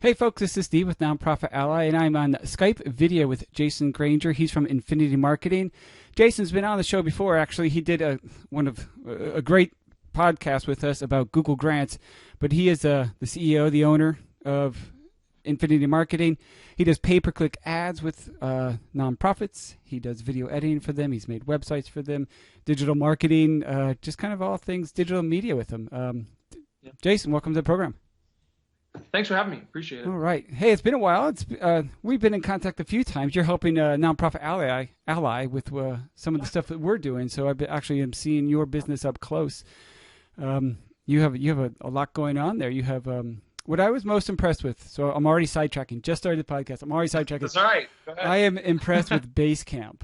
Hey folks, this is Steve with Nonprofit Ally, and I'm on Skype video with Jason Granger. He's from Infinity Marketing. Jason's been on the show before. Actually, he did a great podcast with us about Google Grants, but he is the CEO, the owner of Infinity Marketing. He does pay-per-click ads with nonprofits. He does video editing for them. He's made websites for them, digital marketing, just kind of all things digital media with them. Jason, welcome to the program. Thanks for having me. Appreciate it. All right. Hey, it's been a while. We've been in contact a few times. You're helping Nonprofit Ally with some of the stuff that we're doing. So I actually am seeing your business up close. You have a lot going on there. You have what I was most impressed with. So I'm already sidetracking. Just started the podcast. I'm already sidetracking. That's all right. Go ahead. I am impressed with Basecamp.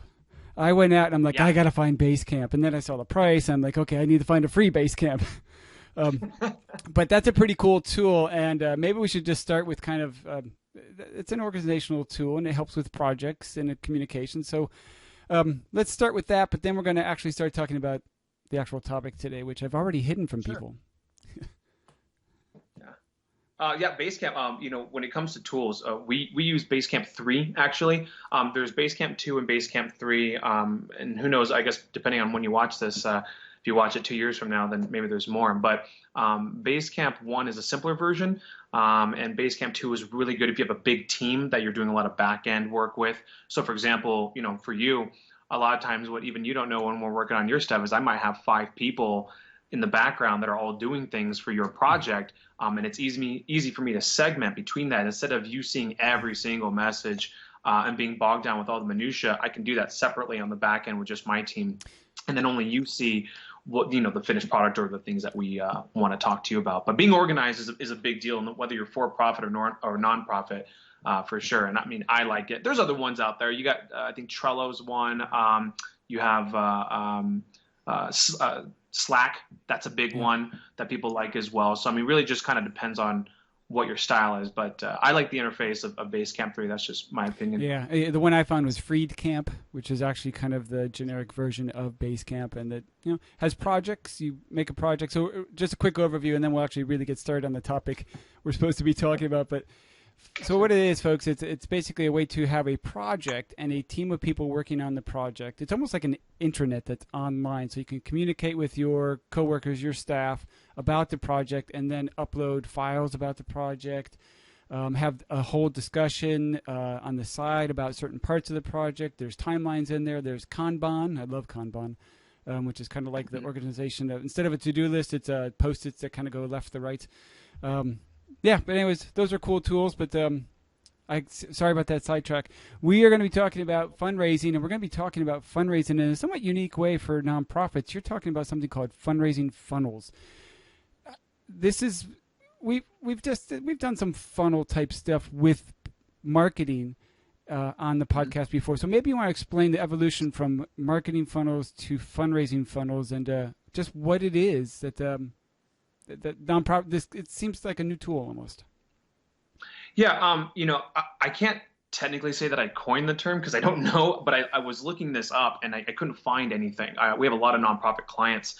I went out and I'm like, I got to find Basecamp. And then I saw the price. And I'm like, okay, I need to find a free Basecamp. But that's a pretty cool tool, and maybe we should just start with kind of it's an organizational tool, and it helps with projects and communication. So let's start with that, but then we're going to actually start talking about the actual topic today, which I've already hidden from people. Basecamp. When it comes to tools, we use Basecamp 3 actually. There's Basecamp 2 and Basecamp 3, and who knows? I guess depending on when you watch this. If you watch it 2 years from now, then maybe there's more. But Basecamp 1 is a simpler version, and Basecamp 2 is really good if you have a big team that you're doing a lot of back-end work with. So, for example, for you, a lot of times what even you don't know when we're working on your stuff is I might have 5 people in the background that are all doing things for your project, and it's easy for me to segment between that. Instead of you seeing every single message and being bogged down with all the minutia, I can do that separately on the back end with just my team, and then only you see what the finished product or the things that we want to talk to you about. But being organized is a big deal, whether you're for profit or nonprofit, for sure. And I mean, I like it. There's other ones out there. You got I think Trello's one. You have Slack. That's a big one that people like as well. So I mean, really just kind of depends on what your style is, but I like the interface of Basecamp 3. That's just my opinion. Yeah, the one I found was Freedcamp, which is actually kind of the generic version of Basecamp, and that has projects. You make a project. So just a quick overview, and then we'll actually really get started on the topic we're supposed to be talking about. But so what it is, folks, it's basically a way to have a project and a team of people working on the project. It's almost like an intranet that's online, so you can communicate with your coworkers, your staff about the project, and then upload files about the project, have a whole discussion on the side about certain parts of the project. There's timelines in there. There's Kanban. I love Kanban, which is kind of like the organization. Instead of a to-do list, it's Post-its that kind of go left to right. But anyways, those are cool tools, but sorry about that sidetrack. We are going to be talking about fundraising, and we're going to be talking about fundraising in a somewhat unique way for nonprofits. You're talking about something called Fundraising Funnels. We've done some funnel type stuff with marketing on the podcast before, so maybe you want to explain the evolution from marketing funnels to fundraising funnels and just what it is that nonprofit. It seems like a new tool almost. Yeah, I can't technically say that I coined the term because I don't know, but I was looking this up and I couldn't find anything. We have a lot of nonprofit clients.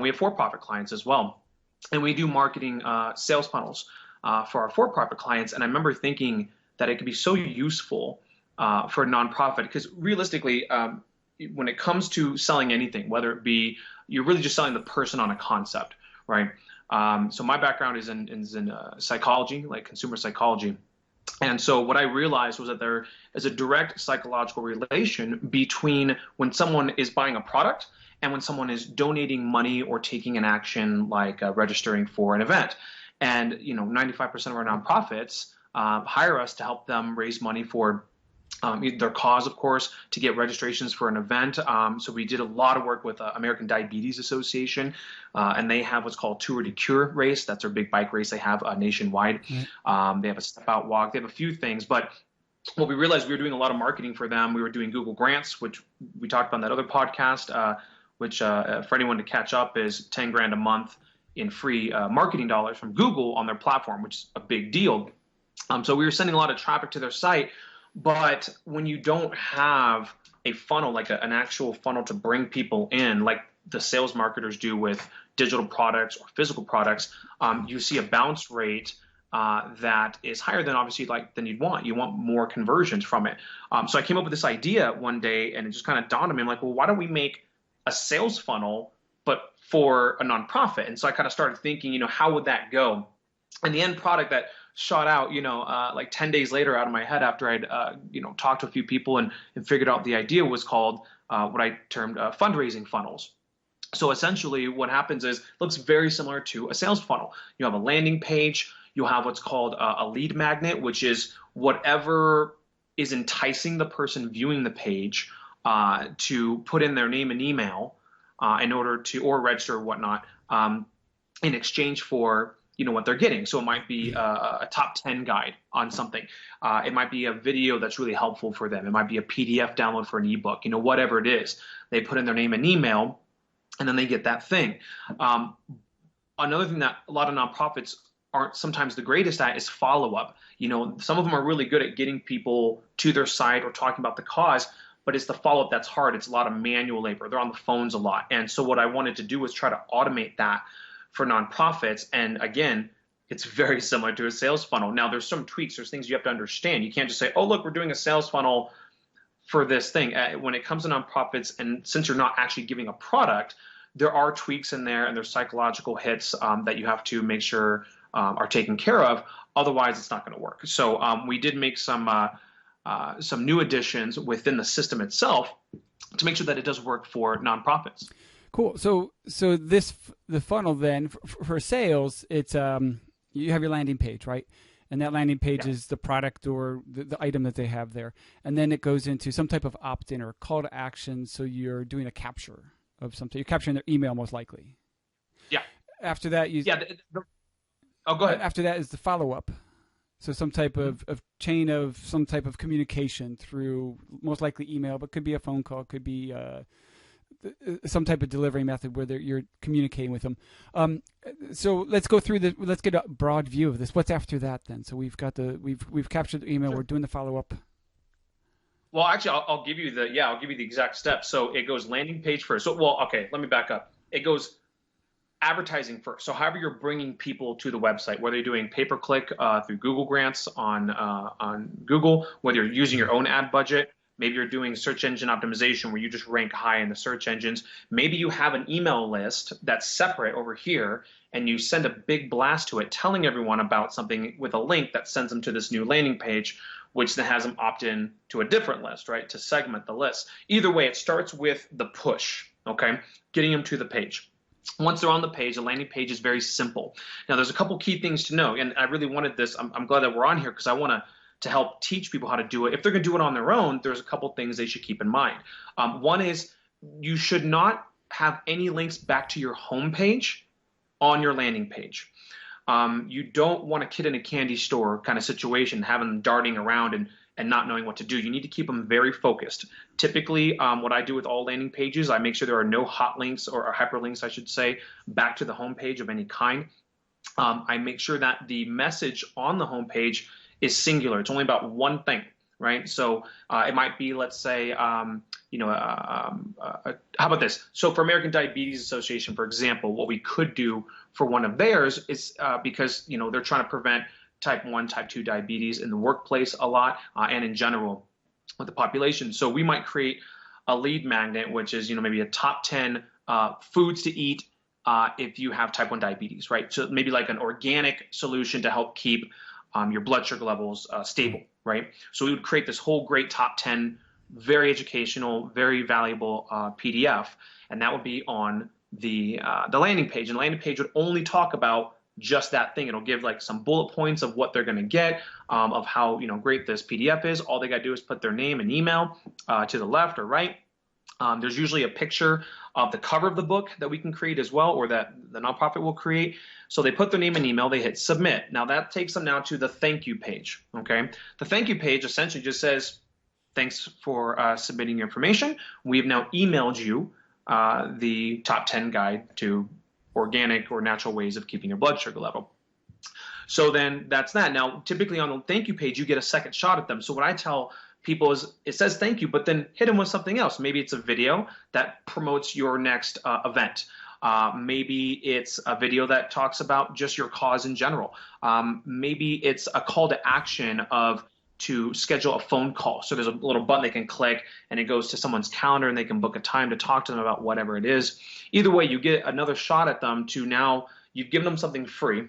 We have for-profit clients as well, and we do marketing sales funnels for our for-profit clients. And I remember thinking that it could be so useful for a nonprofit because realistically, when it comes to selling anything, whether it be you're really just selling the person on a concept, right? So my background is in psychology, like consumer psychology. And so what I realized was that there is a direct psychological relation between when someone is buying a product and when someone is donating money or taking an action like registering for an event. And 95% of our nonprofits hire us to help them raise money for their cause, of course, to get registrations for an event. So we did a lot of work with American Diabetes Association, and they have what's called Tour de Cure race. That's their big bike race they have nationwide. Mm-hmm. They have a step out walk. They have a few things, but what we realized, we were doing a lot of marketing for them. We were doing Google Grants, which we talked about in that other podcast, which for anyone to catch up is 10 grand a month in free marketing dollars from Google on their platform, which is a big deal. So we were sending a lot of traffic to their site. But when you don't have a funnel, like an actual funnel to bring people in, like the sales marketers do with digital products or physical products, you see a bounce rate that is higher than obviously than you'd want. You want more conversions from it. So I came up with this idea one day, and it just kind of dawned on me. I'm like, well, why don't we make a sales funnel, but for a nonprofit? And so I kind of started thinking, how would that go? And the end product that shot out, like 10 days later out of my head after I'd, talked to a few people and figured out the idea was called what I termed fundraising funnels. So essentially what happens is it looks very similar to a sales funnel. You have a landing page. You'll have what's called a lead magnet, which is whatever is enticing the person viewing the page to put in their name and email in order to, or register or whatnot, in exchange for what they're getting. So it might be a top 10 guide on something. It might be a video that's really helpful for them. It might be a PDF download for an ebook, whatever it is. They put in their name and email, and then they get that thing. Another thing that a lot of nonprofits aren't sometimes the greatest at is follow-up. Some of them are really good at getting people to their site or talking about the cause, but it's the follow-up that's hard. It's a lot of manual labor. They're on the phones a lot. And so what I wanted to do was try to automate that for nonprofits. And again, it's very similar to a sales funnel. Now, there's some tweaks. There's things you have to understand. You can't just say, oh, look, we're doing a sales funnel for this thing. When it comes to nonprofits, and since you're not actually giving a product, there are tweaks in there, and there's psychological hits that you have to make sure are taken care of. Otherwise, it's not going to work. So we did make some new additions within the system itself to make sure that it does work for nonprofits. Cool. So the funnel then for sales, it's you have your landing page, right? And that landing page is the product or the item that they have there, and then it goes into some type of opt-in or call to action. So you're doing a capture of something. You're capturing their email most likely. Yeah. After that, oh, go ahead. After that is the follow-up. So some type of chain of some type of communication through most likely email, but could be a phone call, could be some type of delivery method where you're communicating with them. So let's go through let's get a broad view of this. What's after that then? So we've got we've captured the email. Sure. We're doing the follow-up. Well, actually, I'll give you the exact steps. So it goes landing page first. So, okay, let me back up. It goes advertising first. So however you're bringing people to the website, whether you're doing pay-per-click through Google Grants on Google, whether you're using your own ad budget, maybe you're doing search engine optimization where you just rank high in the search engines. Maybe you have an email list that's separate over here, and you send a big blast to it telling everyone about something with a link that sends them to this new landing page, which then has them opt in to a different list, right, to segment the list. Either way, it starts with the push, okay, getting them to the page. Once they're on the page, the landing page is very simple. Now, there's a couple key things to know, and I really wanted this. I'm glad that we're on here because I want to help teach people how to do it. If they're going to do it on their own, there's a couple things they should keep in mind. One is you should not have any links back to your home page on your landing page. You don't want a kid in a candy store kind of situation, having them darting around and not knowing what to do. You need to keep them very focused. Typically, what I do with all landing pages, I make sure there are no hot links or hyperlinks, I should say, back to the home page of any kind. I make sure that the message on the home page is singular. It's only about one thing, right? So it might be, let's say, how about this? So for American Diabetes Association, for example, what we could do for one of theirs is because, they're trying to prevent type 1, type 2 diabetes in the workplace a lot and in general with the population. So we might create a lead magnet, which is, maybe a top 10 foods to eat if you have type 1 diabetes, right? So maybe like an organic solution to help keep your blood sugar levels stable, right? So we would create this whole great top 10, very educational, very valuable PDF, and that would be on the landing page. And the landing page would only talk about just that thing. It'll give like some bullet points of what they're going to get, of how great this PDF is. All they got to do is put their name and email to the left or right. There's usually a picture of the cover of the book that we can create as well, or that the nonprofit will create. So they put their name and email, they hit submit. Now that takes them now to the thank you page, okay? The thank you page essentially just says, thanks for submitting your information. We've now emailed you the top 10 guide to organic or natural ways of keeping your blood sugar level. So then that's that. Now, typically on the thank you page, you get a second shot at them. So what I tell people is it says thank you, but then hit them with something else. Maybe it's a video that promotes your next event. Maybe it's a video that talks about just your cause in general. Maybe it's a call to action to schedule a phone call. So there's a little button they can click and it goes to someone's calendar and they can book a time to talk to them about whatever it is. Either way, you get another shot at them to now you've given them something free.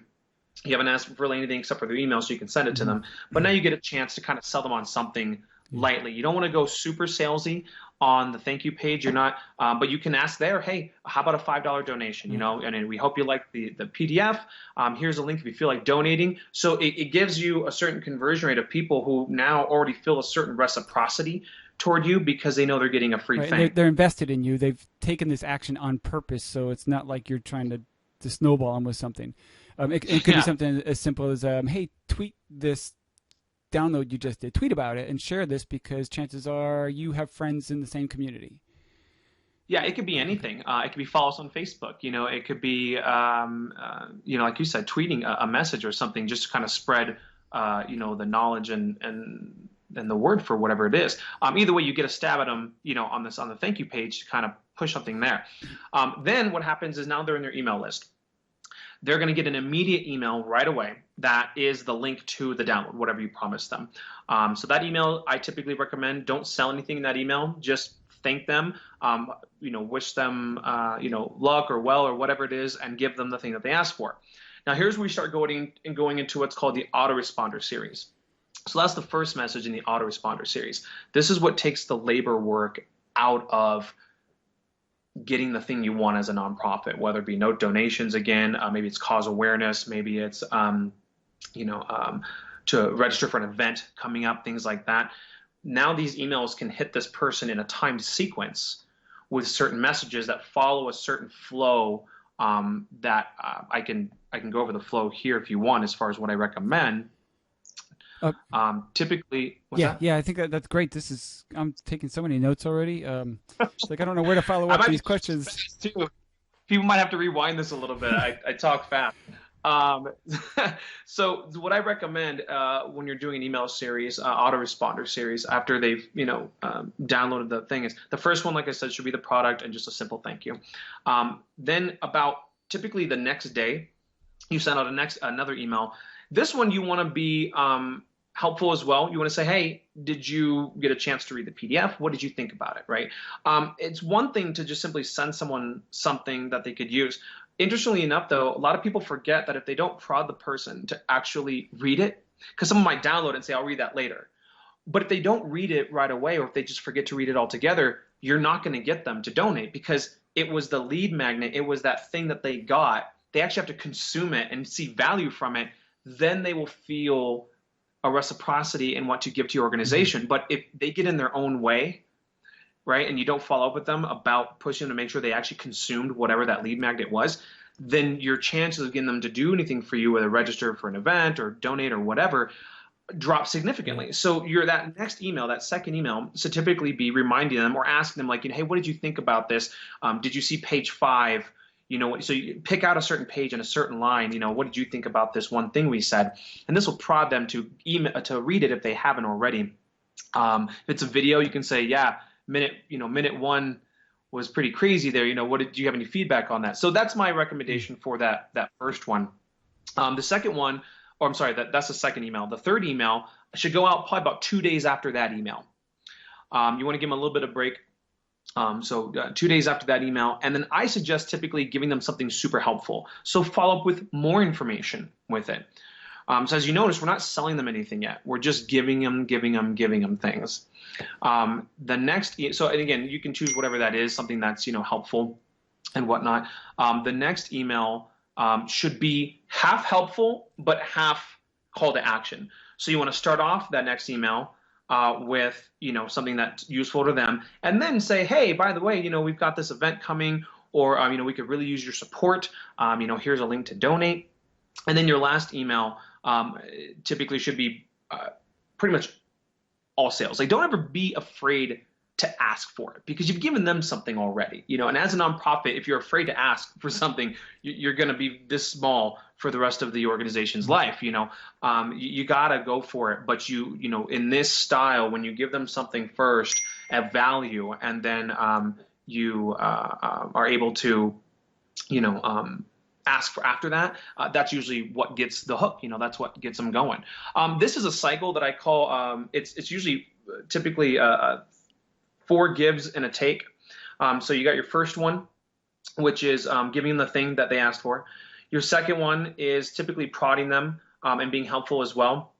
You haven't asked for really anything except for their email so you can send it to them. But now you get a chance to kind of sell them on something lightly. You don't want to go super salesy on the thank you page. You're not, but you can ask there, hey, how about a $5 donation? You know, and we hope you like the PDF. Here's a link if you feel like donating. So it gives you a certain conversion rate of people who now already feel a certain reciprocity toward you because they know they're getting a free thing. They're invested in you. They've taken this action on purpose, so it's not like you're trying to snowball them with something. It could be something as simple as, hey, tweet this download you just did. Tweet about it and share this because chances are you have friends in the same community. Yeah, it could be anything. It could be follow us on Facebook. You know, it could be, you know, like you said, tweeting a message or something just to kind of spread, you know, the knowledge and the word for whatever it is. Either way, you get a stab at them, you know, on the thank you page to kind of push something there. Then what happens is now they're in their email list. They're going to get an immediate email right away that is the link to the download, whatever you promised them. So that email, I typically recommend don't sell anything in that email. Just thank them, you know, wish them, you know, luck or well or whatever it is, and give them the thing that they asked for. Now, here's where we start going into what's called the Autoresponder series. So that's the first message in the Autoresponder series. This is what takes the labor work out of getting the thing you want as a nonprofit, whether it be no donations again, maybe it's cause awareness, maybe it's, you know, to register for an event coming up, things like that. Now these emails can hit this person in a timed sequence with certain messages that follow a certain flow that I can go over the flow here if you want as far as what I recommend. Typically, I think that's great. I'm taking so many notes already. It's like I don't know where to follow up these questions. Too. People might have to rewind this a little bit. I talk fast. So what I recommend when you're doing an email series, autoresponder series, after they've downloaded the thing, is the first one, like I said, should be the product and just a simple thank you. Then about typically the next day, you send out another email. This one you want to be helpful as well. You want to say, hey, did you get a chance to read the PDF? What did you think about it, right? It's one thing to just simply send someone something that they could use. Interestingly enough, though, a lot of people forget that if they don't prod the person to actually read it, because someone might download it and say, I'll read that later. But if they don't read it right away, or if they just forget to read it altogether, you're not going to get them to donate because it was the lead magnet. It was that thing that they got. They actually have to consume it and see value from it. Then they will feel a reciprocity in what to give to your organization. But if they get in their own way, right, and you don't follow up with them about pushing to make sure they actually consumed whatever that lead magnet was, then your chances of getting them to do anything for you, whether register for an event or donate or whatever, drop significantly. So that next email, that second email, should typically be reminding them or asking them, like, hey, what did you think about this? Did you see page 5? You know, so you pick out a certain page and a certain line. You know, what did you think about this one thing we said? And this will prod them to read it if they haven't already. If it's a video, you can say, yeah, minute 1 was pretty crazy there. You know, do you have any feedback on that? So that's my recommendation for that first one. The second one, or I'm sorry, that's the second email. The third email should go out probably about 2 days after that email. You want to give them a little bit of break. So 2 days after that email, and then I suggest typically giving them something super helpful. So follow up with more information with it. So as you notice, we're not selling them anything yet. We're just giving them things. The next, so and again, you can choose whatever that is, something that's helpful and whatnot. The next email should be half helpful but half call to action. So you want to start off that next email with something that's useful to them, and then say, hey, by the way, we've got this event coming, or we could really use your support. Here's a link to donate. And then your last email typically should be pretty much all sales. Like, don't ever be afraid to ask for it, because you've given them something already. And as a nonprofit, if you're afraid to ask for something, you're going to be this small for the rest of the organization's life. You got to go for it. But in this style, when you give them something first at value, and then you are able to ask for after that, that's usually what gets the hook. That's what gets them going. This is a cycle that I call, it's usually typically 4 gives and a take. So you got your first one, which is giving them the thing that they asked for. Your second one is typically prodding them and being helpful as well.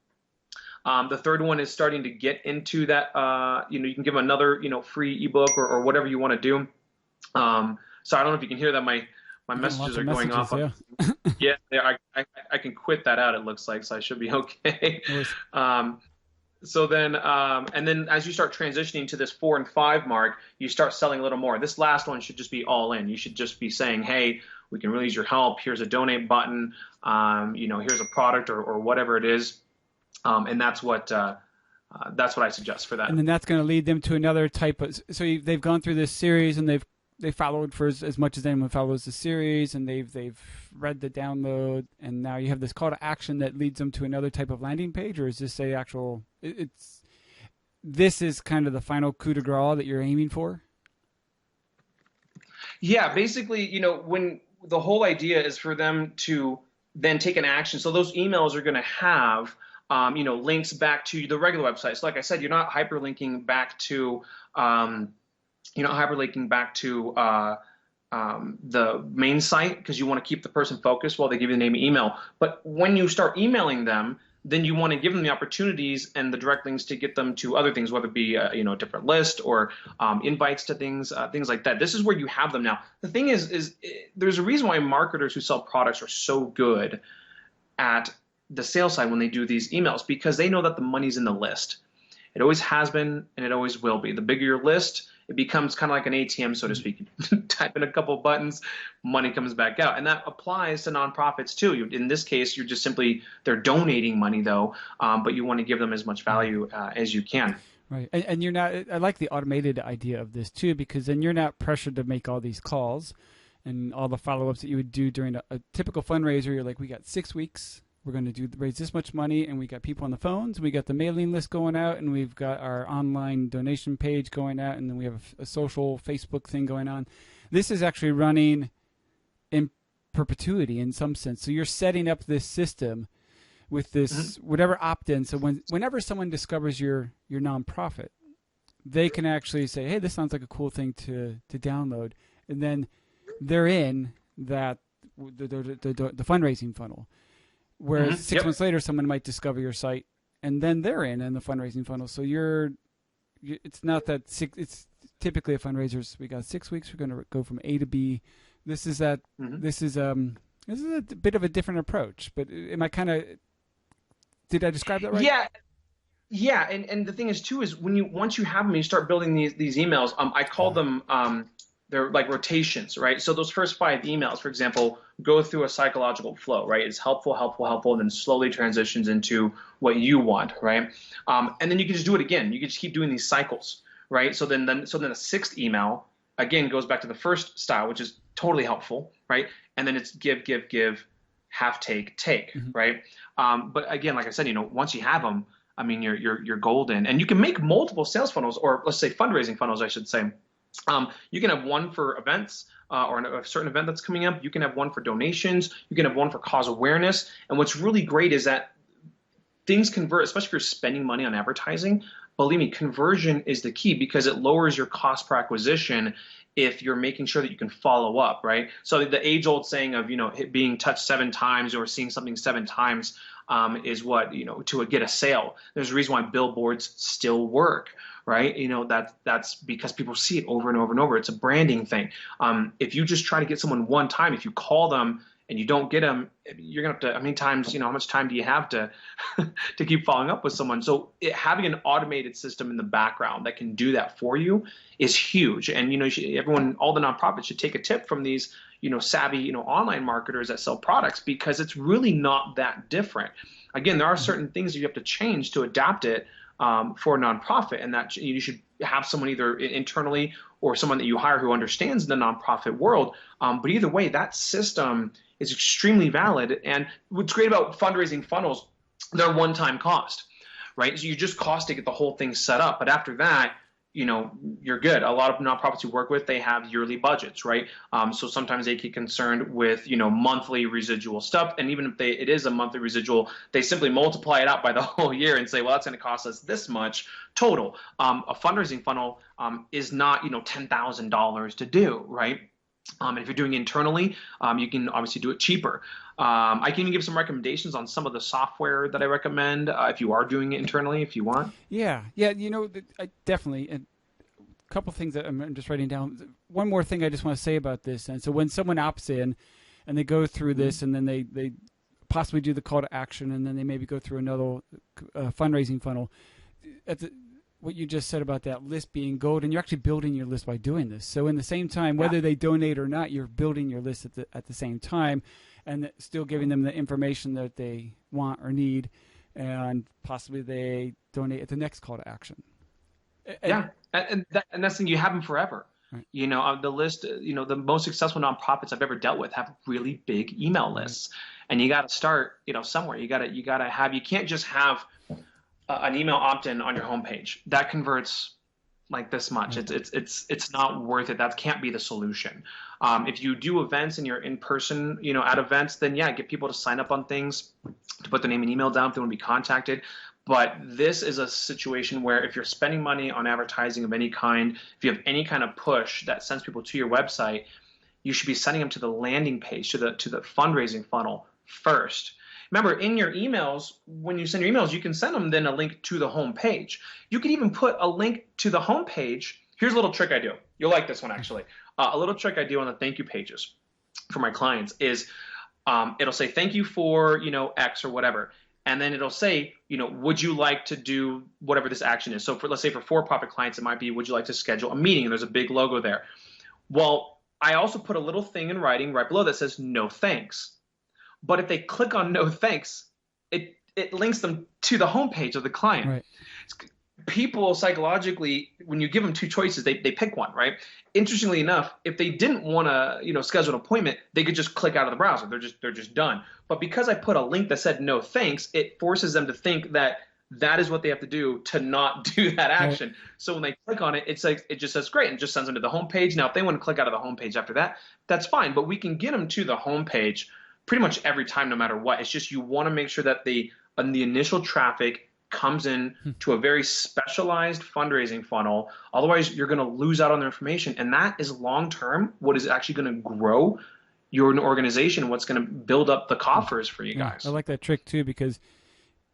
The third one is starting to get into that, you can give them another, free ebook or whatever you want to do. So I don't know if you can hear that. My messages are going off. Yeah, I can quit that out, it looks like, so I should be okay. So then, and then as you start transitioning to this 4 and 5 mark, you start selling a little more. This last one should just be all in. You should just be saying, hey, we can really use your help. Here's a donate button. Here's a product or whatever it is. And that's what I suggest for that. And then that's going to lead them to another type of. So they've gone through this series and they followed for as much as anyone follows the series, and they've read the download, and now you have this call to action that leads them to another type of landing page, or is this a actual? This is kind of the final coup de grace that you're aiming for. Yeah, basically, when the whole idea is for them to then take an action. So those emails are going to have, links back to the regular website. So like I said, you're not hyperlinking back to, the main site, because you want to keep the person focused while they give you the name and email. But when you start emailing them, then you want to give them the opportunities and the direct links to get them to other things, whether it be a different list or invites to things like that. This is where you have them now. The thing is there's a reason why marketers who sell products are so good at the sales side when they do these emails, because they know that the money's in the list. It always has been, and it always will be. The bigger your list, it becomes kind of like an ATM, so to speak. You type in a couple of buttons, money comes back out. And that applies to nonprofits too. In this case, you're just simply, they're donating money though, but you want to give them as much value as you can. Right. And you're not, I like the automated idea of this too, because then you're not pressured to make all these calls and all the follow-ups that you would do during a typical fundraiser. You're like, we got 6 weeks. We're going to raise this much money, and we got people on the phones, we got the mailing list going out, and we've got our online donation page going out, and then we have a social Facebook thing going on. This is actually running in perpetuity in some sense. So you're setting up this system with this whatever opt-in. So whenever someone discovers your nonprofit, they can actually say, hey, this sounds like a cool thing to download. And then they're in the fundraising funnel. Whereas 6 months later, someone might discover your site, and then they're in the fundraising funnel. So it's not that it's typically a fundraiser. We got 6 weeks. We're going to go from A to B. This is a bit of a different approach. But did I describe that right? Yeah. And the thing is too is once you have them, you start building these emails. I call them they're like rotations, right? So those first 5 emails, for example, go through a psychological flow, right? It's helpful, and then slowly transitions into what you want, right? And then you can just do it again. You can just keep doing these cycles, right? So then the 6th email again goes back to the first style, which is totally helpful, right? And then it's give, have, take, right? But again, like I said, once you have them, I mean, you're golden, and you can make multiple sales funnels, or let's say fundraising funnels, I should say. You can have one for events or a certain event that's coming up. You can have one for donations. You can have one for cause awareness. And what's really great is that things convert, especially if you're spending money on advertising. Believe me, conversion is the key, because it lowers your cost per acquisition if you're making sure that you can follow up, right? So the age-old saying of, being touched 7 times or seeing something 7 times is what, to get a sale. There's a reason why billboards still work, right? That's because people see it over and over and over. It's a branding thing. If you just try to get someone one time, if you call them and you don't get them, you're going to have to, how many times, how much time do you have to keep following up with someone? So having an automated system in the background that can do that for you is huge. And, all the nonprofits should take a tip from these, savvy, online marketers that sell products, because it's really not that different. Again, there are certain things that you have to change to adapt it for a nonprofit, and that you should have someone either internally or someone that you hire who understands the nonprofit world. But either way, that system is extremely valid. And what's great about fundraising funnels, they're one-time cost, right? So you just cost to get the whole thing set up. But after that, you're good. A lot of nonprofits we work with, they have yearly budgets, right? So sometimes they get concerned with, monthly residual stuff. And even if it is a monthly residual, they simply multiply it out by the whole year and say, well, that's going to cost us this much total. A fundraising funnel is not, $10,000 to do, right? And if you're doing it internally, you can obviously do it cheaper. I can even give some recommendations on some of the software that I recommend if you are doing it internally, if you want. Yeah. I definitely. And a couple things that I'm just writing down. One more thing I just want to say about this. And so when someone opts in and they go through this and then they possibly do the call to action and then they maybe go through another fundraising funnel, what you just said about that list being gold, and you're actually building your list by doing this. So in the same time, whether they donate or not, you're building your list at the same time, and still giving them the information that they want or need, and possibly they donate at the next call to action. And that's the thing, you have them forever. Right. The list, the most successful nonprofits I've ever dealt with have really big email lists, and you got to start, somewhere. You can't just have an email opt-in on your homepage that converts like this much. It's not worth it. That can't be the solution. If you do events and you're in person, at events, then get people to sign up on things, to put their name and email down if they want to be contacted. But this is a situation where if you're spending money on advertising of any kind, if you have any kind of push that sends people to your website, you should be sending them to the landing page, to the fundraising funnel first. Remember, in your emails, when you send your emails, you can send them then a link to the home page. You can even put a link to the home page. Here's a little trick I do. You'll like this one, actually. A little trick I do on the thank you pages for my clients is it'll say, thank you for, X or whatever. And then it'll say, would you like to do whatever this action is? So let's say for for-profit clients, it might be, would you like to schedule a meeting? And there's a big logo there. Well, I also put a little thing in writing right below that says, no thanks. But if they click on no thanks, it links them to the homepage of the client. Right. People psychologically, when you give them two choices, they pick one, right? Interestingly enough, if they didn't want to, schedule an appointment, they could just click out of the browser. They're just done. But because I put a link that said no thanks, it forces them to think that is what they have to do to not do that action. Right. So when they click on it, it's like it just says great and just sends them to the homepage. Now, if they want to click out of the homepage after that, that's fine. But we can get them to the homepage pretty much every time, no matter what. It's just you want to make sure that the initial traffic comes in to a very specialized fundraising funnel. Otherwise, you're going to lose out on their information. And that is long-term what is actually going to grow your organization, what's going to build up the coffers for you guys. I like that trick, too, because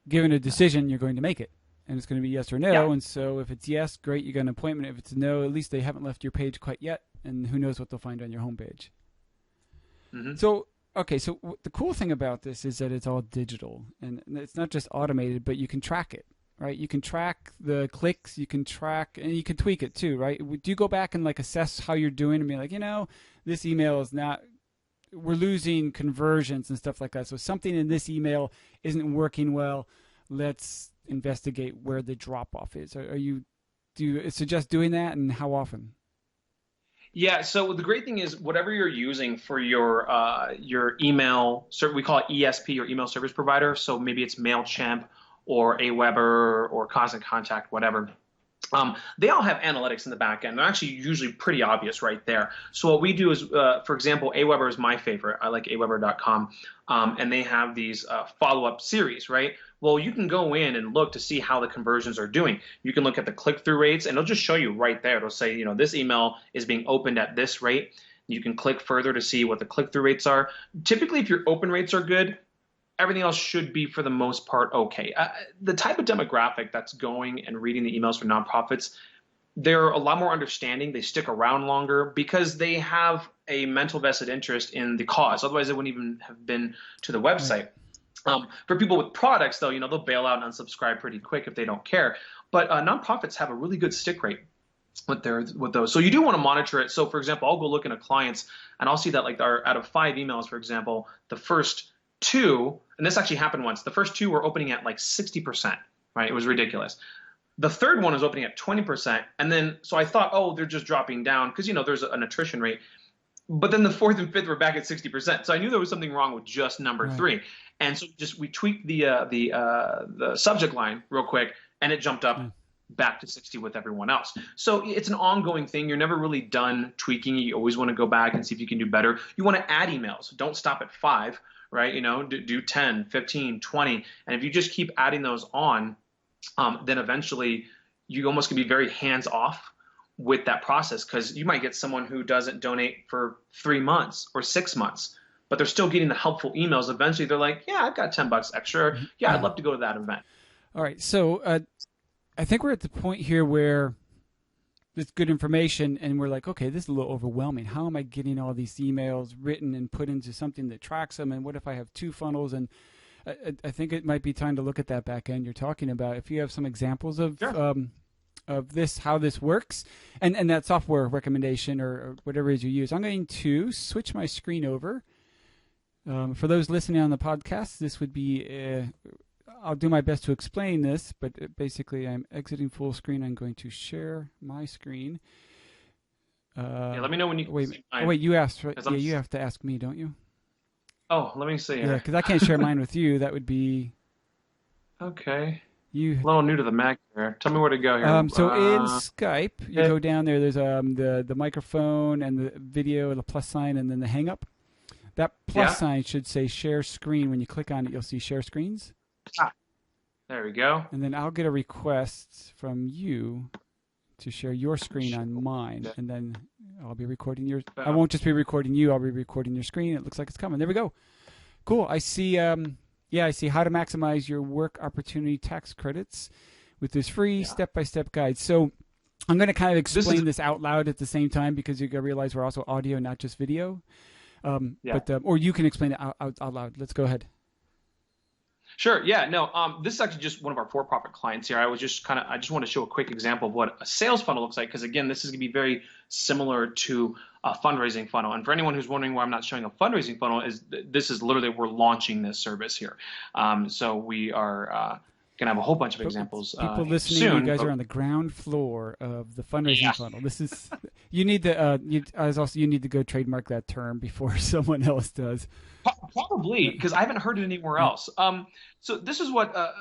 given a decision, you're going to make it. And it's going to be yes or no. Yeah. And so if it's yes, great, you got an appointment. If it's no, at least they haven't left your page quite yet. And who knows what they'll find on your homepage. Mm-hmm. So the cool thing about this is that it's all digital, and it's not just automated, but you can track it, right? You can track the clicks, you can track, and you can tweak it too, right? Do you go back and assess how you're doing and be like, this email is not, we're losing conversions and stuff like that. So something in this email isn't working well. Let's investigate where the drop off is. Do you suggest doing that, and how often? Yeah, so the great thing is whatever you're using for your email, we call it ESP, or email service provider. So maybe it's MailChimp or Aweber or Constant Contact, whatever. They all have analytics in the back end. They're actually usually pretty obvious right there. So what we do is, for example, Aweber is my favorite. I like aweber.com. And they have these follow-up series, right? Well, you can go in and look to see how the conversions are doing. You can look at the click-through rates, and it'll just show you right there. It'll say, this email is being opened at this rate. You can click further to see what the click-through rates are. Typically, if your open rates are good, everything else should be, for the most part, okay. The type of demographic that's going and reading the emails for nonprofits, they're a lot more understanding. They stick around longer because they have a mental vested interest in the cause. Otherwise, they wouldn't even have been to the website. For people with products, though, they'll bail out and unsubscribe pretty quick if they don't care. But nonprofits have a really good stick rate with those. So you do want to monitor it. So, for example, I'll go look into clients, and I'll see that out of 5 emails, for example, the first 2, and this actually happened once, the first 2 were opening at 60%, right? It was ridiculous. The third one was opening at 20%. And then, so I thought, they're just dropping down because, there's an attrition rate. But then the 4th and 5th were back at 60%. So I knew there was something wrong with just number 3. And so we tweaked the subject line real quick, and it jumped up back to 60 with everyone else. So it's an ongoing thing. You're never really done tweaking. You always want to go back and see if you can do better. You want to add emails. Don't stop at 5, right? Do 10, 15, 20. And if you just keep adding those on, then eventually you almost can be very hands off with that process, because you might get someone who doesn't donate for 3 months or 6 months, but they're still getting the helpful emails. Eventually they're like, yeah, I've got $10 extra. Yeah, I'd love to go to that event. All right. So I think we're at the point here where it's good information and we're like, okay, this is a little overwhelming. How am I getting all these emails written and put into something that tracks them? And what if I have 2 funnels? And I think it might be time to look at that back end you're talking about. If you have some examples of Sure. Of this, how this works, and that software recommendation or whatever it is you use. I'm going to switch my screen over. For those listening on the podcast, this would be, I'll do my best to explain this, but basically I'm exiting full screen. I'm going to share my screen. Yeah, let me know when you can see mine. Wait, you asked, right? Yeah, you have to ask me, don't you? Oh, let me see. Yeah, because I can't share mine with you. That would be... Okay. You a little new to the Mac here. Tell me where to go here. So in Skype, you go down there. There's the microphone and the video, the plus sign, and then the hang up. That plus sign should say share screen. When you click on it, you'll see share screens. There we go. And then I'll get a request from you to share your screen on mine, and then I'll be recording yours. I won't just be recording you. I'll be recording your screen. It looks like it's coming. There we go. Cool. I see. I see how to maximize your work opportunity tax credits with this free step-by-step guide. So I'm going to kind of explain this out loud at the same time, because you're going to realize we're also audio, not just video. Or you can explain it out loud. Let's go ahead. Sure. Yeah. No. This is actually just one of our for-profit clients here. I just want to show a quick example of what a sales funnel looks like, because again, this is going to be very similar to a fundraising funnel. And for anyone who's wondering why I'm not showing a fundraising funnel, this is literally, we're launching this service here. So we are going to have a whole bunch of examples. People listening, soon, you guys are on the ground floor of the fundraising funnel. This is you need to you need to go trademark that term before someone else does. Probably, because I haven't heard it anywhere else. So this is what a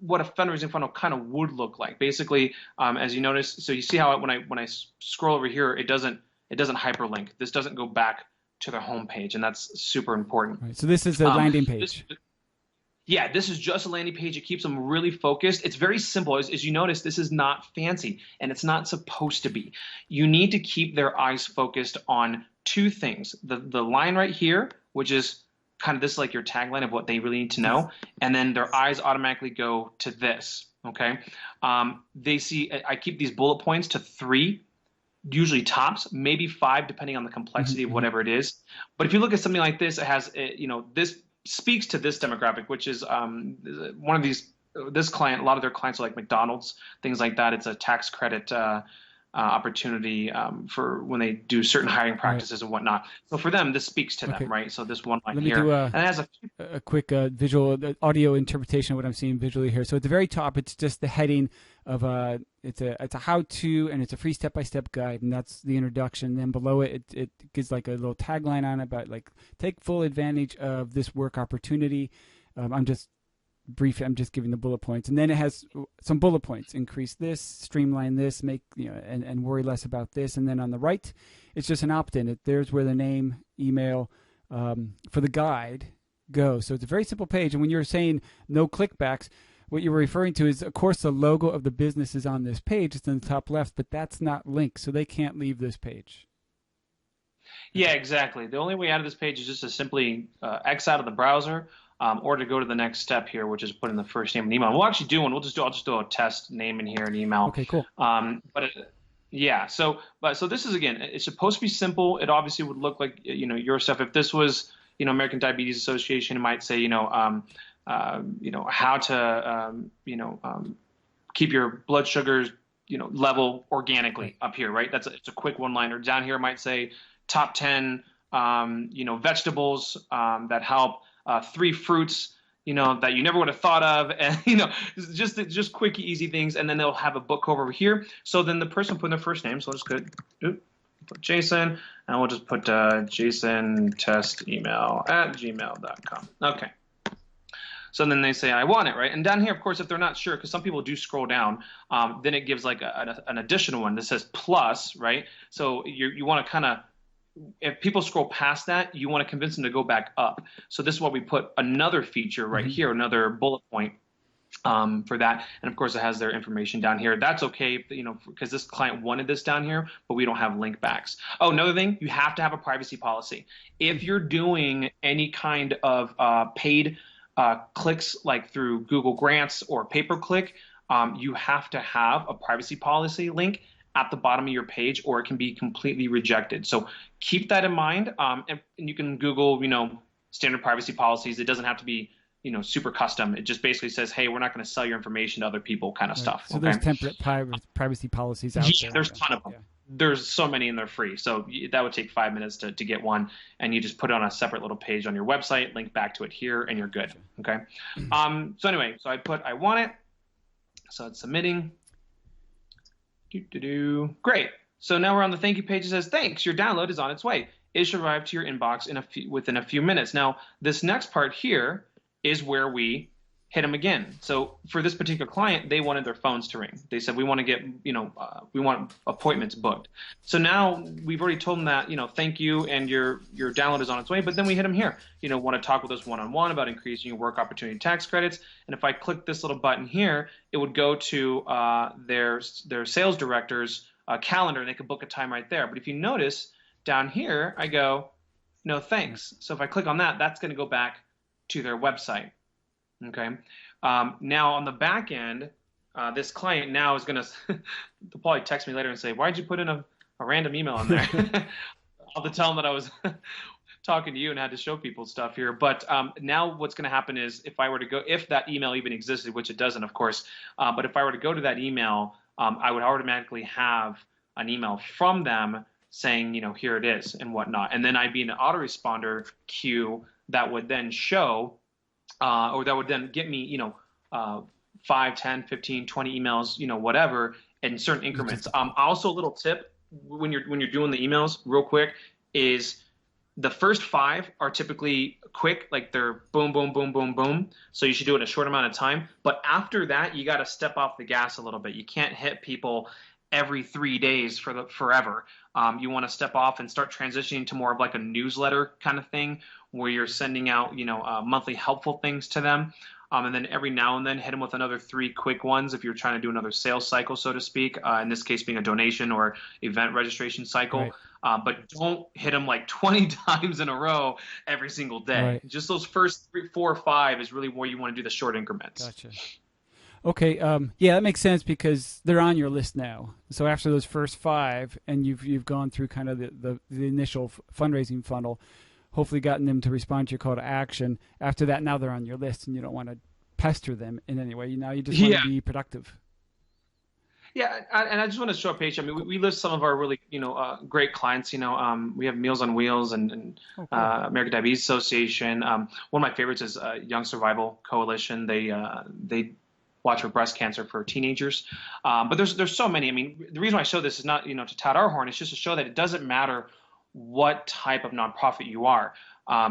fundraising funnel kind of would look like. Basically, as you notice, so you see how when I scroll over here, it doesn't hyperlink. This doesn't go back to their home page, and that's super important. Right, so this is a landing page. This is just a landing page. It keeps them really focused. It's very simple. As you notice, this is not fancy, and it's not supposed to be. You need to keep their eyes focused on 2 things. The line right here, which is kind of this, like your tagline of what they really need to know, and then their eyes automatically go to this, okay? They see, I keep these bullet points to 3, usually tops, maybe 5, depending on the complexity of whatever it is. But if you look at something like this, it has, this speaks to this demographic, which is one of these, this client, a lot of their clients are like McDonald's, things like that. It's a tax credit opportunity for when they do certain hiring practices and whatnot. So for them, this speaks to them, right? So this one line Let me here, do and it has a quick visual audio interpretation of what I'm seeing visually here. So at the very top, it's just the heading of it's a how-to, and it's a free step-by-step guide, and that's the introduction. Then below it, it gives like a little tagline on it about like take full advantage of this work opportunity. I'm just giving the bullet points, and then it has some bullet points: increase this, streamline this, make and worry less about this. And then on the right, it's just an opt-in. There's where the name, email for the guide goes. So it's a very simple page. And when you're saying no clickbacks, what you're referring to is, of course, the logo of the business is on this page. It's in the top left, but that's not linked, so they can't leave this page. Yeah, exactly. The only way out of this page is just to simply X out of the browser. Or to go to the next step here, which is put in the first name and email. We'll actually do one. I'll just do a test name in here and email. Okay, cool. So this is, again, it's supposed to be simple. It obviously would look like your stuff. If this was American Diabetes Association, it might say how to keep your blood sugars level organically up here, right? It's a quick one-liner. Down here it might say top 10 vegetables that help. 3 fruits, that you never would have thought of, and just quick, easy things. And then they'll have a book over here. So then the person put in their first name. So I'll just put Jason, and we'll just put JasonTestEmail@gmail.com. Okay. So then they say, I want it, right? And down here, of course, if they're not sure, because some people do scroll down, then it gives like an additional one that says plus, right? So you want to kind of, if people scroll past that, you want to convince them to go back up. So this is why we put another feature right here, another bullet point for that. And of course, it has their information down here. That's okay, you know, because this client wanted this down here, but we don't have link backs. Oh, another thing, you have to have a privacy policy. If you're doing any kind of paid clicks like through Google Grants or pay-per-click, you have to have a privacy policy link at the bottom of your page, or it can be completely rejected. So keep that in mind. And you can Google, you know, standard privacy policies. It doesn't have to be, you know, super custom. It just basically says, hey, we're not going to sell your information to other people, kind of stuff. So there's template privacy policies out there. There's a ton of them. There's so many and they're free. So that would take 5 minutes to get one, and you just put it on a separate little page on your website, link back to it here, and you're good. Okay. So anyway, so I want it. So it's submitting. Great. So now we're on the thank you page. It says, thanks, your download is on its way. It should arrive to your inbox within a few minutes. Now, this next part here is where we hit them again. So for this particular client, they wanted their phones to ring. They said, we want to get, you know, we want appointments booked. So now we've already told them that, you know, thank you, and your download is on its way. But then we hit them here, you know, want to talk with us one-on-one about increasing your work opportunity tax credits. And if I click this little button here, it would go to their sales director's calendar, and they could book a time right there. But if you notice down here, I go, no thanks. So if I click on that, that's going to go back to their website. Okay. Now on the back end, this client now is going to they'll probably text me later and say, why'd you put in a random email on there? I'll have to tell them that I was talking to you and had to show people stuff here. But now what's going to happen is, if I were to go, if that email even existed, which it doesn't, of course, but if I were to go to that email, I would automatically have an email from them saying, you know, here it is and whatnot. And then I'd be in an autoresponder queue that would then show, or that would then get me, you know, 5, 10, 15, 20 emails, you know, whatever, in certain increments. Also, a little tip when you're doing the emails, real quick, is the first 5 are typically quick, like they're boom, boom, boom, boom, boom. So you should do it in a short amount of time. But after that, you got to step off the gas a little bit. You can't hit people every 3 days forever. You want to step off and start transitioning to more of like a newsletter kind of thing, where you're sending out, you know, monthly helpful things to them. And then every now and then hit them with another 3 quick ones if you're trying to do another sales cycle, so to speak, in this case being a donation or event registration cycle. Right. But don't hit them like 20 times in a row every single day. Right. Just those first 3, 4, or 5 is really where you want to do the short increments. Gotcha. Okay, yeah, that makes sense, because they're on your list now. So after those first 5, and you've gone through kind of the initial fundraising funnel, hopefully gotten them to respond to your call to action. After that, now they're on your list, and you don't want to pester them in any way. Now you just want to be productive. Yeah, and I just want to show a page. I mean, we list some of our really, you know, great clients. You know, we have Meals on Wheels and cool. American Diabetes Association. One of my favorites is Young Survival Coalition. They watch for breast cancer for teenagers. But there's so many. I mean, the reason why I show this is not, you know, to tout our horn. It's just to show that it doesn't matter what type of nonprofit you are.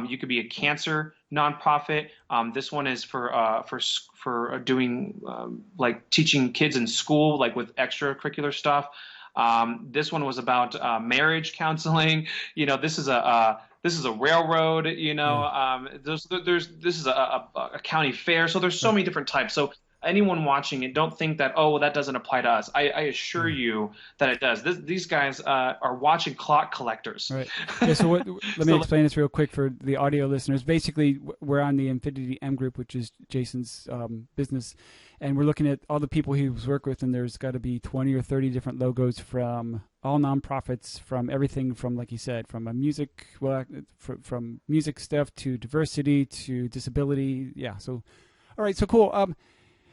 You could be a cancer nonprofit. This one is for doing like teaching kids in school, like with extracurricular stuff. This one was about marriage counseling. You know, this is a railroad. You know, this is a county fair. So there's so many different types. So anyone watching it, don't think that, oh, well, that doesn't apply to us. I assure you that it does. These guys are watching clock collectors. Right. Yeah, so let me explain this real quick for the audio listeners. Basically, we're on the Infinity M Group, which is Jason's business, and we're looking at all the people he's worked with, and there's got to be 20 or 30 different logos from all nonprofits, from everything from, like you said, from music stuff to diversity to disability. Yeah, so all right, so cool.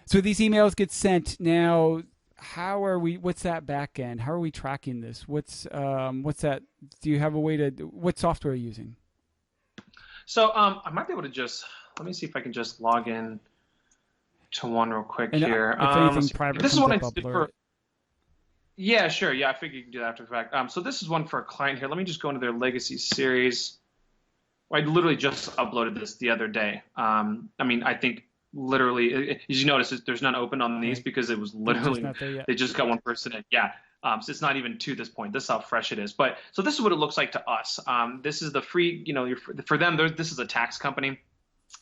So these emails get sent. Now, what's that back end? How are we tracking this? What's that? Do you have a way to, what software are you using? So I might be able to just, let me see if I can just log in to one real quick here. If anything private this is what I did for. Yeah, sure. Yeah, I figured you can do that after the fact. So this is one for a client here. Let me just go into their legacy series. I literally just uploaded this the other day. I mean, I think literally, as you notice, there's none open on these Right. because it was They're just literally, not there yet. they just got one person in. Yeah. So it's not even to this point. This is how fresh it is. But so this is what it looks like to us. This is the free, for them, this is a tax company.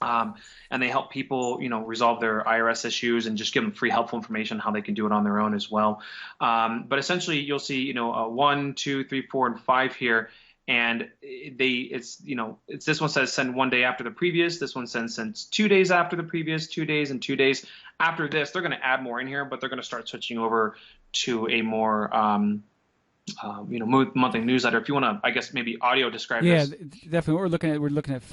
And they help people, resolve their IRS issues and just give them free helpful information how they can do it on their own as well. But essentially, you'll see, 1, 2, 3, 4, and 5 here, and it's this one says send 1 day after the previous. This one sends 2 days after the previous, 2 days, and 2 days after this. They're going to add more in here, but they're going to start switching over to a more monthly newsletter. If you want to, I guess maybe audio describe this. Definitely. We're looking at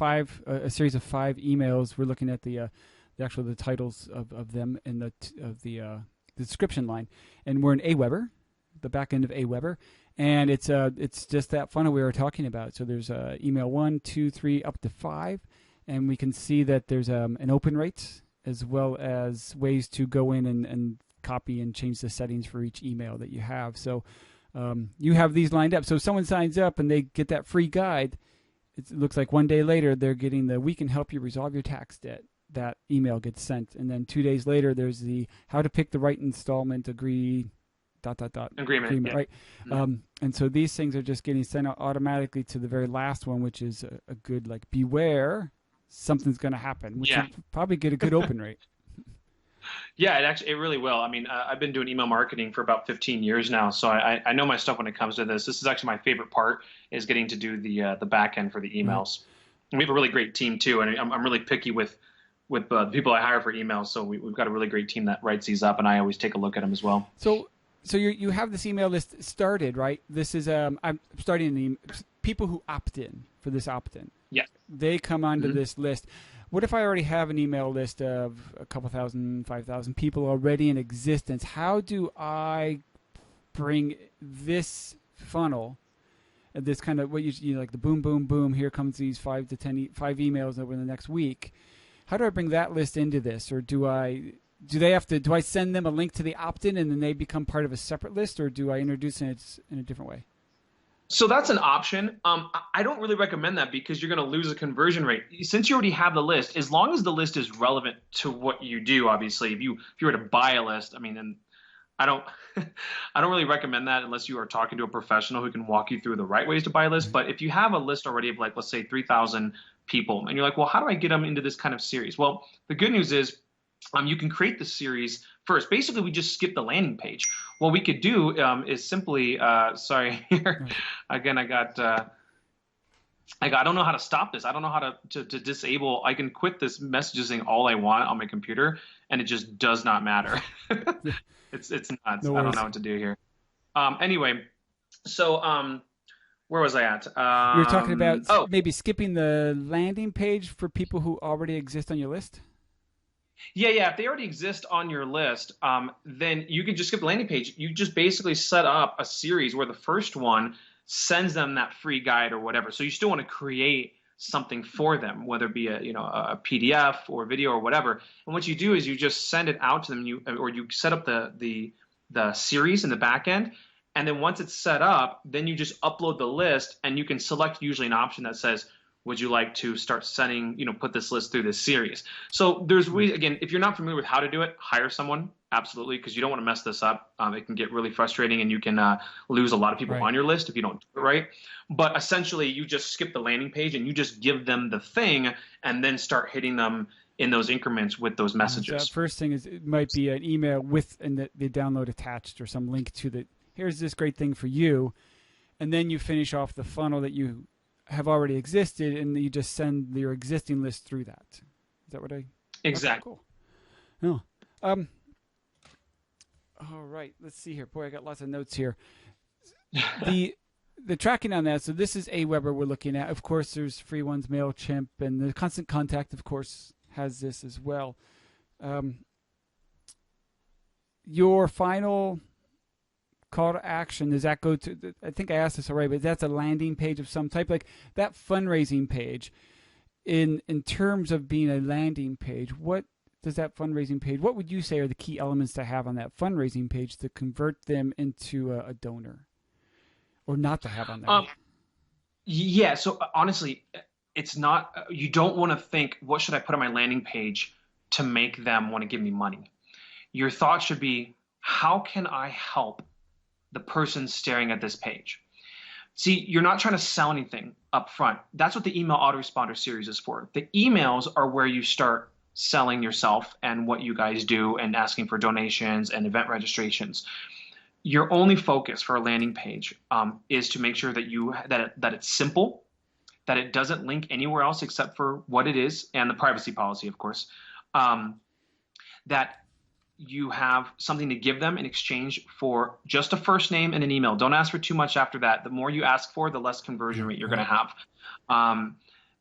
a series of 5 emails. We're looking at the titles of them in the description line, and we're in Aweber, the back end of Aweber, and it's just that funnel we were talking about. So there's email 1, 2, 3, up to 5, and we can see that there's an open rate as well as ways to go in and copy and change the settings for each email that you have. So you have these lined up. So if someone signs up and they get that free guide, it looks like 1 day later they're getting the "We can help you resolve your tax debt." That email gets sent, and then 2 days later there's the "How to pick the right installment agreement, yeah. right? Mm-hmm. And so these things are just getting sent out automatically to the very last one, which is a good beware something's going to happen, which will probably get a good open rate. Yeah, it really will. I mean, I've been doing email marketing for about 15 years now, so I know my stuff when it comes to this. This is actually my favorite part, is getting to do the back end for the emails. And we have a really great team too, and I'm really picky with the people I hire for emails. So we've got a really great team that writes these up, and I always take a look at them as well. So you have this email list started, right? This is I'm starting people who opt in for this opt-in. Yeah, they come onto this list. What if I already have an email list of a couple thousand, 5,000 people already in existence? How do I bring this funnel, this kind of what you like the boom, boom, boom? Here comes these 5 to 10 emails over the next week. How do I bring that list into this, or do I send them a link to the opt-in and then they become part of a separate list, or do I introduce it in a different way? So that's an option. I don't really recommend that because you're going to lose a conversion rate. Since you already have the list, as long as the list is relevant to what you do, obviously, if you were to buy a list, I mean, and I don't really recommend that unless you are talking to a professional who can walk you through the right ways to buy a list. But if you have a list already of let's say 3,000 people, and you're like, well, how do I get them into this kind of series? Well, the good news is you can create the series first. Basically, we just skip the landing page. What we could do is simply, sorry, here again, I don't know how to stop this. I don't know how to disable. I can quit this messaging all I want on my computer, and it just does not matter. It's nuts. No, I don't know what to do here. Anyway, so where was I at? You were talking about maybe skipping the landing page for people who already exist on your list? Yeah. If they already exist on your list, then you can just skip the landing page. You just basically set up a series where the first one sends them that free guide or whatever. So you still want to create something for them, whether it be a PDF or video or whatever. And what you do is you just send it out to them. You set up the series in the back end. And then once it's set up, then you just upload the list, and you can select usually an option that says, would you like to start sending, put this list through this series? So there's again, if you're not familiar with how to do it, hire someone, absolutely, because you don't want to mess this up. It can get really frustrating, and you can lose a lot of people on your list if you don't do it right. But essentially, you just skip the landing page and you just give them the thing, and then start hitting them in those increments with those messages. So first thing is it might be an email with the download attached or some link to the, here's this great thing for you, and then you finish off the funnel that you have already existed, and you just send your existing list through that. Is that what I? Exactly. Okay, cool. No. All right. Let's see here. Boy, I got lots of notes here. The tracking on that. So this is Aweber we're looking at. Of course, there's free ones, MailChimp, and the Constant Contact, of course, has this as well. Your final call to action, does that go to, I think I asked this already, but that's a landing page of some type, like that fundraising page. In terms of being a landing page, what does that fundraising page, what would you say are the key elements to have on that fundraising page to convert them into a donor, or not to have on there? Yeah, so honestly, it's not, you don't want to think, what should I put on my landing page to make them want to give me money. Your thought should be, how can I help the person staring at this page? See, you're not trying to sell anything up front. That's what the email autoresponder series is for. The emails are where you start selling yourself and what you guys do and asking for donations and event registrations. Your only focus for a landing page is to make sure that that it's simple, that it doesn't link anywhere else except for what it is and the privacy policy, of course, that you have something to give them in exchange for just a first name and an email. Don't ask for too much after that. The more you ask for, the less conversion rate you're going to have.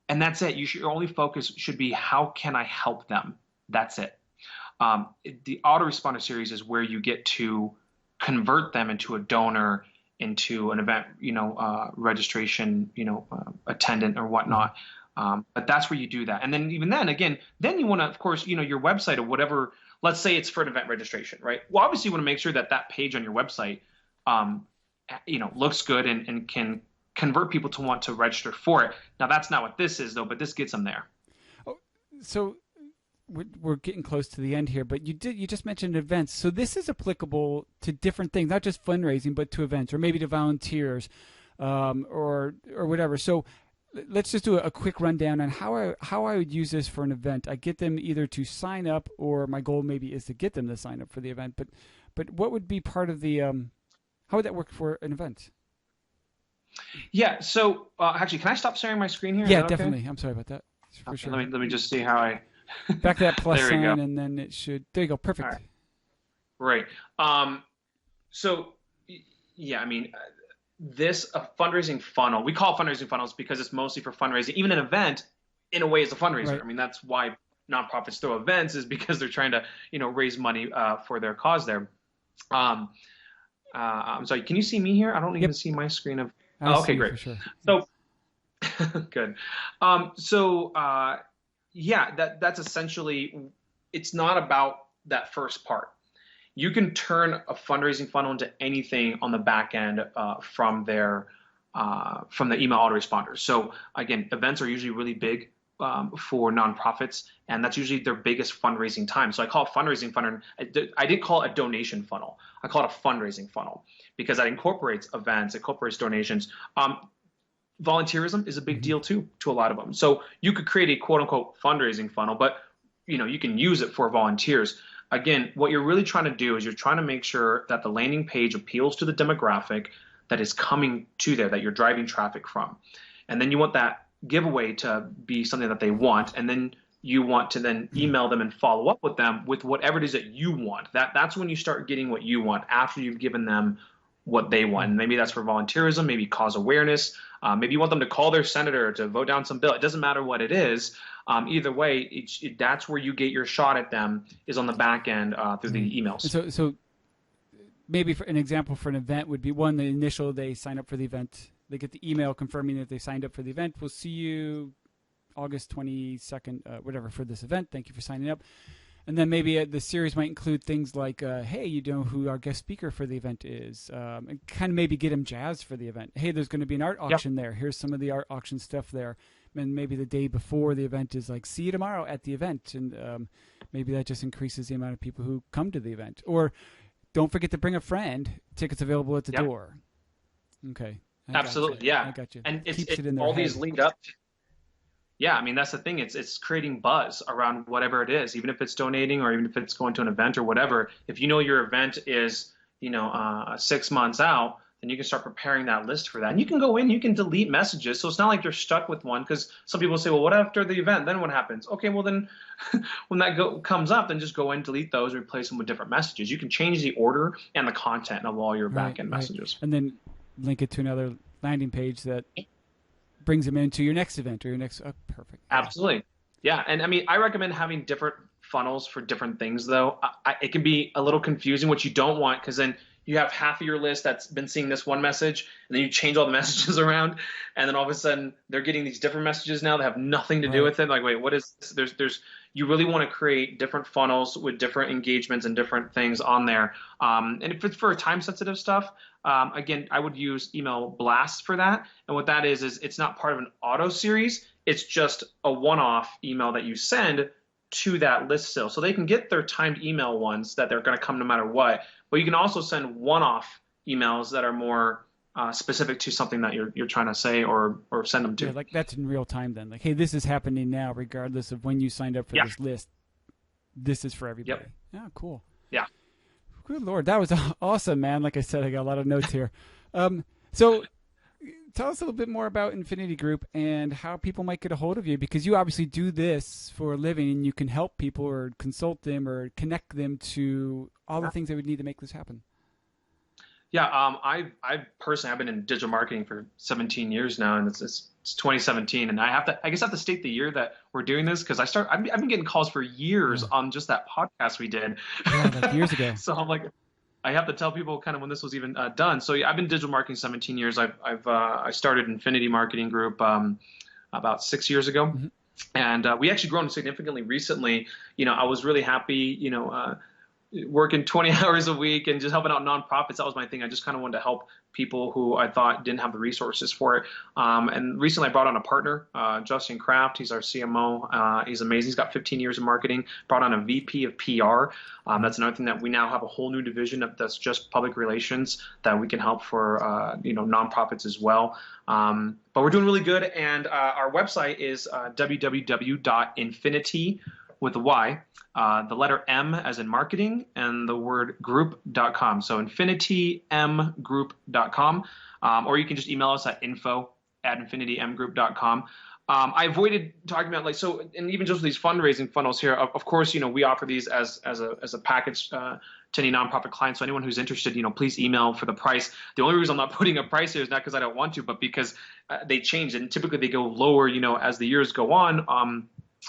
And that's it. Your only focus should be, how can I help them? That's it. The autoresponder series is where you get to convert them into a donor, into an event, registration, attendant or whatnot. But that's where you do that. And then even then, again, then you want to, of course, your website or whatever. Let's say it's for an event registration, right? Well, obviously you want to make sure that page on your website, looks good and can convert people to want to register for it. Now, that's not what this is, though, but this gets them there. Oh, so we're getting close to the end here, but you just mentioned events. So this is applicable to different things, not just fundraising, but to events or maybe to volunteers or whatever. So let's just do a quick rundown on how I would use this for an event. I get them either to sign up, or my goal maybe is to get them to sign up for the event. But what would be part of the how would that work for an event? Yeah. So actually, can I stop sharing my screen here? Yeah, definitely. Okay? I'm sorry about that. For okay, sure. Let me just see how I back to that plus sign, and then it should. There you go. Perfect. Right. So yeah, this a fundraising funnel. We call it fundraising funnels because it's mostly for fundraising. Even an event, in a way, is a fundraiser. Right. That's why nonprofits throw events, is because they're trying to raise money for their cause there. I'm sorry. Can you see me here? I don't even see my screen of. Okay, great. Sure. So good. Yeah, that's essentially. It's not about that first part. You can turn a fundraising funnel into anything on the back end from the email autoresponders. So again, events are usually really big for nonprofits, and that's usually their biggest fundraising time. So I call it fundraising funnel. I didn't call it a donation funnel. I call it a fundraising funnel because that incorporates events, incorporates donations. Volunteerism is a big deal too to a lot of them. So you could create a quote unquote fundraising funnel, but you can use it for volunteers. Again, what you're really trying to do is you're trying to make sure that the landing page appeals to the demographic that is coming to there, that you're driving traffic from. And then you want that giveaway to be something that they want. And then you want to then email them and follow up with them with whatever it is that you want. That's when you start getting what you want, after you've given them what they want. And maybe that's for volunteerism, maybe cause awareness. Maybe you want them to call their senator to vote down some bill. It doesn't matter what it is. Either way, that's where you get your shot at them, is on the back end through the emails. So maybe for an example for an event would be the initial they sign up for the event. They get the email confirming that they signed up for the event. We'll see you August 22nd, whatever, for this event. Thank you for signing up. And then maybe the series might include things like, hey, you know who our guest speaker for the event is, and kind of maybe get them jazzed for the event. Hey, there's going to be an art auction there. Here's some of the art auction stuff there. And maybe the day before the event is like, see you tomorrow at the event. And maybe that just increases the amount of people who come to the event. Or don't forget to bring a friend. Tickets available at the door. Okay. Absolutely. Yeah. I got you. And Keeps it in their all head. these lead up to. Yeah, that's the thing. It's creating buzz around whatever it is, even if it's donating or even if it's going to an event or whatever. If you know your event is, 6 months out, then you can start preparing that list for that. And you can go in, you can delete messages. So it's not like you're stuck with one, because some people say, well, what after the event? Then what happens? Okay, well then when that comes up, then just go in, delete those, replace them with different messages. You can change the order and the content of all your back-end messages. And then link it to another landing page that brings them into your next event or your next. Oh, perfect. Absolutely. Yeah. And I recommend having different funnels for different things, though. It can be a little confusing, which you don't want, because then you have half of your list that's been seeing this one message, and then you change all the messages around, and then all of a sudden they're getting these different messages now that have nothing to do with it. Like, wait, what is this? You really want to create different funnels with different engagements and different things on there. And if it's for time-sensitive stuff, again, I would use email blasts for that. And what that is it's not part of an auto series. It's just a one-off email that you send to that list still. So they can get their timed email ones that they're going to come no matter what, but you can also send one-off emails that are more specific to something that you're trying to say or send them to. Yeah, like that's in real time then. Like, hey, this is happening now, regardless of when you signed up for this list. This is for everybody. Yep. Yeah, cool. Yeah. Good Lord, that was awesome, man. Like I said, I got a lot of notes here. So tell us a little bit more about Infinity Group and how people might get a hold of you, because you obviously do this for a living and you can help people or consult them or connect them to all the things they would need to make this happen. Yeah, I personally, I've been in digital marketing for 17 years now, and it's 2017, and I guess I have to state the year that we're doing this, because I've been getting calls for years on just that podcast we did. Yeah, like years ago. So I'm like, I have to tell people kind of when this was even done. So yeah, I've been digital marketing 17 years. I started Infinity Marketing Group about 6 years ago, Mm-hmm. and we actually grown significantly recently. I was really happy. Working 20 hours a week and just helping out nonprofits. That was my thing. I just kind of wanted to help people who I thought didn't have the resources for it. And recently I brought on a partner, Justin Kraft. He's our CMO. He's amazing. He's got 15 years of marketing. Brought on a VP of PR. That's another thing that we now have a whole new division that's just public relations that we can help for, nonprofits as well. But we're doing really good. And our website is www.infinity with a Y, the letter M as in marketing, and the word group.com. So infinitymgroup.com. Or you can just email us at info@infinitymgroup.com. I avoided talking about and even just with these fundraising funnels here, of course, we offer these as a package to any nonprofit clients. So anyone who's interested, please email for the price. The only reason I'm not putting a price here is not because I don't want to, but because they change, and typically they go lower, as the years go on.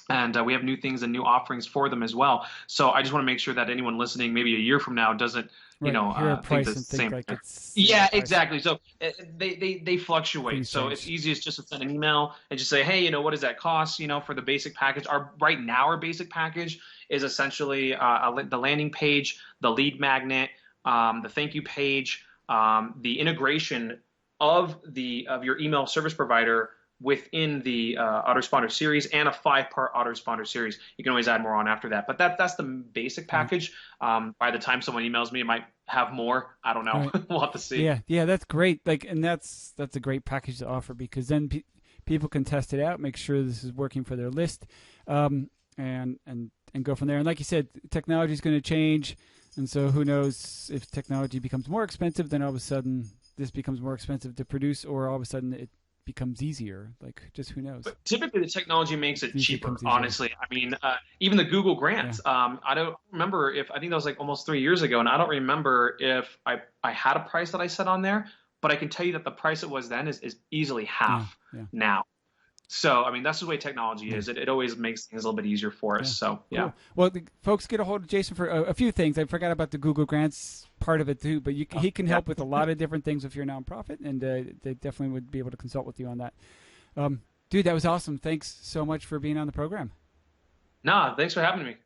And we have new things and new offerings for them as well. So I just want to make sure that anyone listening maybe a year from now doesn't, hear a price think the and same. think like it's yeah, exactly. So they fluctuate. Things So change. it's easiest just to send an email and just say, hey, what does that cost? For the basic package. Our basic package is essentially the landing page, the lead magnet, the thank you page, the integration of your email service provider within the Autoresponder series, and a 5-part Autoresponder series. You can always add more on after that. But that's the basic package. By the time someone emails me, it might have more. I don't know. Right. We'll have to see. Yeah, that's great. And that's a great package to offer, because then people can test it out, make sure this is working for their list, and go from there. And like you said, technology is going to change, and so who knows if technology becomes more expensive, then all of a sudden this becomes more expensive to produce, or all of a sudden it becomes easier. Like, just who knows? But typically the technology makes it cheaper, honestly. I mean, even the Google grants, I don't remember I think that was like almost 3 years ago, and I don't remember if I had a price that I set on there, but I can tell you that the price it was then is easily half now. So, I mean, that's the way technology is. It always makes things a little bit easier for us. So, yeah. Cool. Well, folks, get a hold of Jason for a few things. I forgot about the Google Grants part of it too, but he can help with a lot of different things if you're a nonprofit, and they definitely would be able to consult with you on that. Dude, that was awesome. Thanks so much for being on the program. No, thanks for having me.